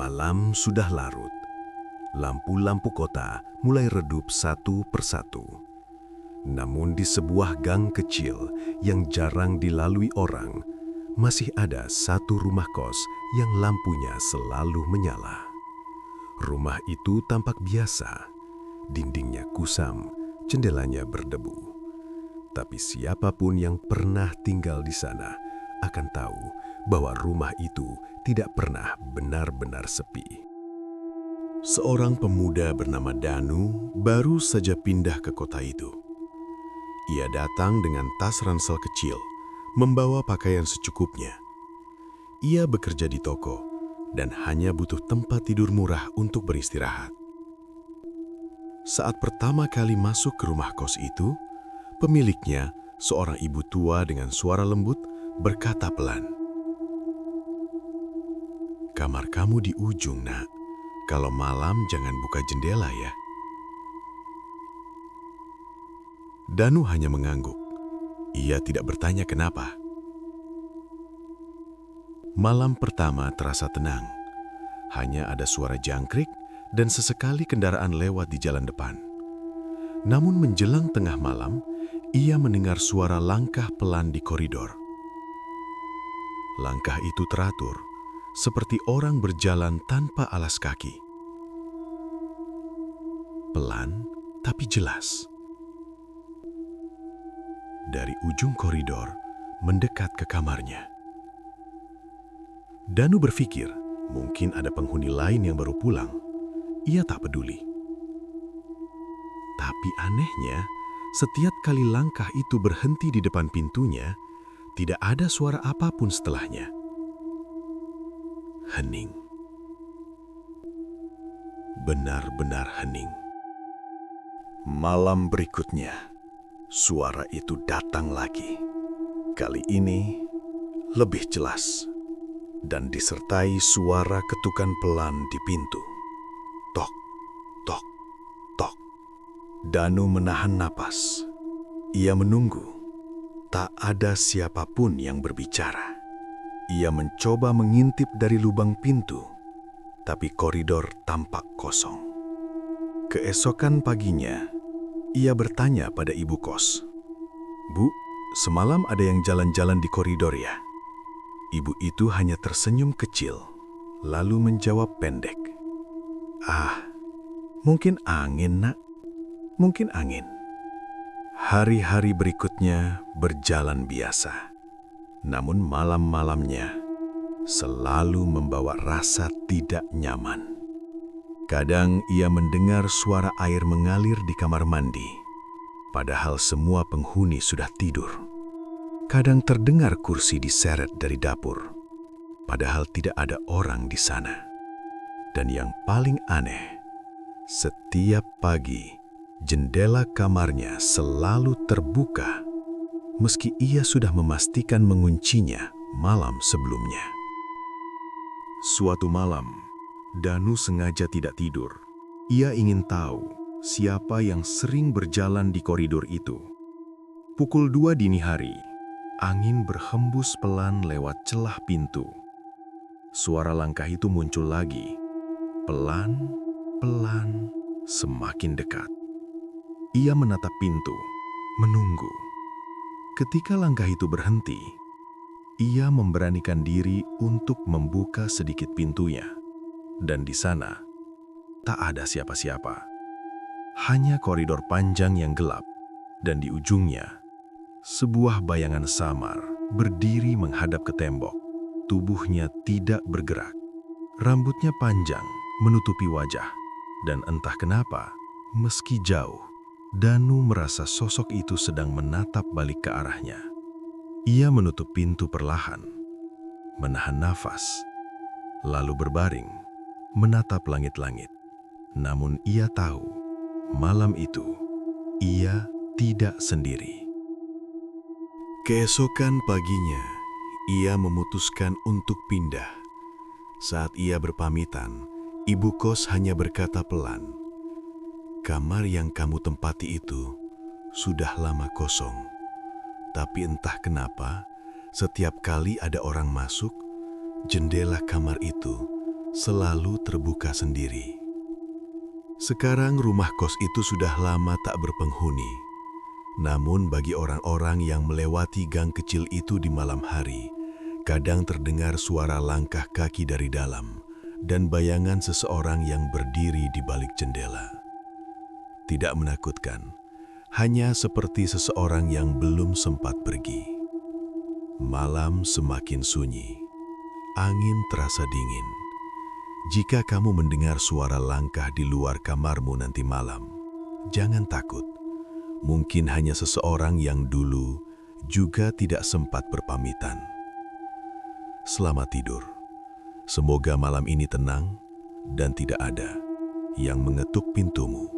Malam sudah larut. Lampu-lampu kota mulai redup satu persatu. Namun di sebuah gang kecil yang jarang dilalui orang, masih ada satu rumah kos yang lampunya selalu menyala. Rumah itu tampak biasa. Dindingnya kusam, jendelanya berdebu. Tapi siapapun yang pernah tinggal di sana akan tahu bahwa rumah itu tidak pernah benar-benar sepi. Seorang pemuda bernama Danu baru saja pindah ke kota itu. Ia datang dengan tas ransel kecil, membawa pakaian secukupnya. Ia bekerja di toko dan hanya butuh tempat tidur murah untuk beristirahat. Saat pertama kali masuk ke rumah kos itu, pemiliknya, seorang ibu tua dengan suara lembut, berkata pelan, "Kamar kamu di ujung, Nak. Kalau malam jangan buka jendela ya." Danu hanya mengangguk. Ia tidak bertanya kenapa. Malam pertama terasa tenang. Hanya ada suara jangkrik dan sesekali kendaraan lewat di jalan depan. Namun menjelang tengah malam, ia mendengar suara langkah pelan di koridor. Langkah itu teratur, seperti orang berjalan tanpa alas kaki. Pelan, tapi jelas. Dari ujung koridor, mendekat ke kamarnya. Danu berpikir, mungkin ada penghuni lain yang baru pulang. Ia tak peduli. Tapi anehnya, setiap kali langkah itu berhenti di depan pintunya, tidak ada suara apapun setelahnya. Hening. Benar-benar hening. Malam berikutnya, suara itu datang lagi. Kali ini lebih jelas dan disertai suara ketukan pelan di pintu. Tok, tok, tok. Danu menahan napas. Ia menunggu. Tak ada siapapun yang berbicara. Ia mencoba mengintip dari lubang pintu, tapi koridor tampak kosong. Keesokan paginya, ia bertanya pada ibu kos, "Bu, semalam ada yang jalan-jalan di koridor ya?" Ibu itu hanya tersenyum kecil, lalu menjawab pendek, "Ah, mungkin angin, Nak. Mungkin angin." Hari-hari berikutnya berjalan biasa. Namun malam-malamnya selalu membawa rasa tidak nyaman. Kadang ia mendengar suara air mengalir di kamar mandi, padahal semua penghuni sudah tidur. Kadang terdengar kursi diseret dari dapur, padahal tidak ada orang di sana. Dan yang paling aneh, setiap pagi jendela kamarnya selalu terbuka, meski ia sudah memastikan menguncinya malam sebelumnya. Suatu malam, Danu sengaja tidak tidur. Ia ingin tahu siapa yang sering berjalan di koridor itu. Pukul 2 dini hari, angin berhembus pelan lewat celah pintu. Suara langkah itu muncul lagi, pelan-pelan, semakin dekat. Ia menatap pintu, menunggu. Ketika langkah itu berhenti, ia memberanikan diri untuk membuka sedikit pintunya. Dan di sana, tak ada siapa-siapa. Hanya koridor panjang yang gelap, dan di ujungnya, sebuah bayangan samar berdiri menghadap ke tembok. Tubuhnya tidak bergerak. Rambutnya panjang, menutupi wajah. Dan entah kenapa, meski jauh, Danu merasa sosok itu sedang menatap balik ke arahnya. Ia menutup pintu perlahan, menahan nafas, lalu berbaring, menatap langit-langit. Namun ia tahu, malam itu, ia tidak sendiri. Keesokan paginya, ia memutuskan untuk pindah. Saat ia berpamitan, ibu kos hanya berkata pelan, "Kamar yang kamu tempati itu sudah lama kosong. Tapi entah kenapa, setiap kali ada orang masuk, jendela kamar itu selalu terbuka sendiri. Sekarang rumah kos itu sudah lama tak berpenghuni. Namun bagi orang-orang yang melewati gang kecil itu di malam hari, kadang terdengar suara langkah kaki dari dalam dan bayangan seseorang yang berdiri di balik jendela. Tidak menakutkan, hanya seperti seseorang yang belum sempat pergi. Malam semakin sunyi, angin terasa dingin. Jika kamu mendengar suara langkah di luar kamarmu nanti malam, jangan takut. Mungkin hanya seseorang yang dulu juga tidak sempat berpamitan. Selamat tidur. Semoga malam ini tenang dan tidak ada yang mengetuk pintumu.